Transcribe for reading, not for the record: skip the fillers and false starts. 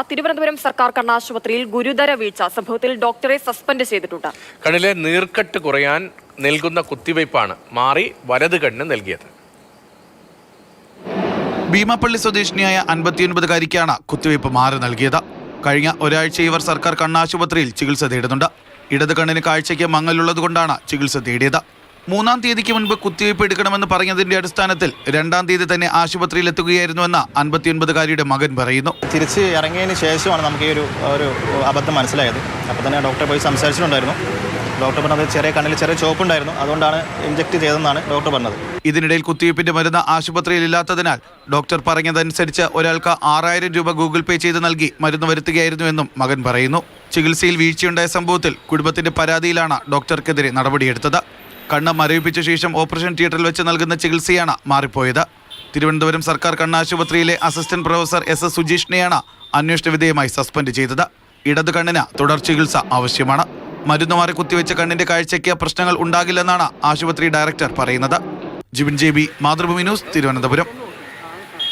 തിരുവനന്തപുരം സർക്കാർ കണ്ണാശുപത്രിയിൽ ഗുരുതര വീഴ്ച സംഭവത്തിൽ ഡോക്ടറെ സസ്പെൻഡ് ചെയ്തിട്ടുണ്ട്. കണ്ണിലെ നീർക്കെട്ട് കുറയാൻ നൽകുന്ന കുത്തിവയ്പ്പാണ് മാറി വലത് കണ്ണിന് നൽകിയത്. ഭീമാപ്പള്ളി സ്വദേശിനിയായ 59-കാരിക്കാണ് കുത്തിവയ്പ് മാറി നൽകിയത്. കഴിഞ്ഞ ഒരാഴ്ച ഇവർ സർക്കാർ കണ്ണാശുപത്രിയിൽ ചികിത്സ തേടുന്നുണ്ട്. ഇടത് കണ്ണിന് കാഴ്ചയ്ക്ക് മങ്ങലുള്ളതുകൊണ്ടാണ് ചികിത്സ തേടിയത്. 3-ാം തീയതിക്ക് മുൻപ് കുത്തിവയ്പ് എടുക്കണമെന്ന് പറഞ്ഞതിന്റെ അടിസ്ഥാനത്തിൽ 2-ാം തീയതി തന്നെ ആശുപത്രിയിൽ എത്തുകയായിരുന്നുവെന്ന് 59-കാരിയുടെ മകൻ പറയുന്നു. തിരിച്ച് ഇറങ്ങിയതിന് ശേഷമാണ് നമുക്ക് ഈ ഒരു അബദ്ധം മനസ്സിലായത്. അപ്പോൾ തന്നെ ഡോക്ടറെ പോയി സംസാരിച്ചിട്ടുണ്ടായിരുന്നു. ഡോക്ടർ പറഞ്ഞത് ചെറിയ കണ്ണിൽ ചെറിയ ചോപ്പുണ്ടായിരുന്നു, അതുകൊണ്ടാണ് ഇഞ്ചക്ട് ചെയ്തതെന്നാണ് ഡോക്ടർ പറഞ്ഞത്. ഇതിനിടയിൽ കുത്തിവയ്പ്പിന്റെ മരുന്ന് ആശുപത്രിയിൽ ഇല്ലാത്തതിനാൽ ഡോക്ടർ പറഞ്ഞതനുസരിച്ച് ഒരാൾക്ക് 6000 രൂപ ഗൂഗിൾ പേ ചെയ്ത് നൽകി മരുന്ന് വരുത്തുകയായിരുന്നുവെന്നും മകൻ പറയുന്നു. ചികിത്സയിൽ വീഴ്ചയുണ്ടായ സംഭവത്തിൽ കുടുംബത്തിന്റെ പരാതിയിലാണ് ഡോക്ടർക്കെതിരെ നടപടിയെടുത്തത്. കണ്ണ് മരവിപ്പിച്ച ശേഷം ഓപ്പറേഷൻ തിയേറ്ററിൽ വെച്ച് നൽകുന്ന ചികിത്സയാണ് മാറിപ്പോയത്. തിരുവനന്തപുരം സർക്കാർ കണ്ണാശുപത്രിയിലെ അസിസ്റ്റന്റ് പ്രൊഫസർ SS സുജീഷിനെയാണ് അന്വേഷണ വിധേയമായി സസ്പെൻഡ് ചെയ്തത്. ഇടത് കണ്ണിന് തുടർ ചികിത്സ ആവശ്യമാണ്. മരുന്ന് മാറി കുത്തിവെച്ച കണ്ണിന്റെ കാഴ്ചയ്ക്ക് പ്രശ്നങ്ങൾ ഉണ്ടാകില്ലെന്നാണ് ആശുപത്രി ഡയറക്ടർ പറയുന്നത്. Jibin JB, Mathrubhumi news, Thiruvananthapuram.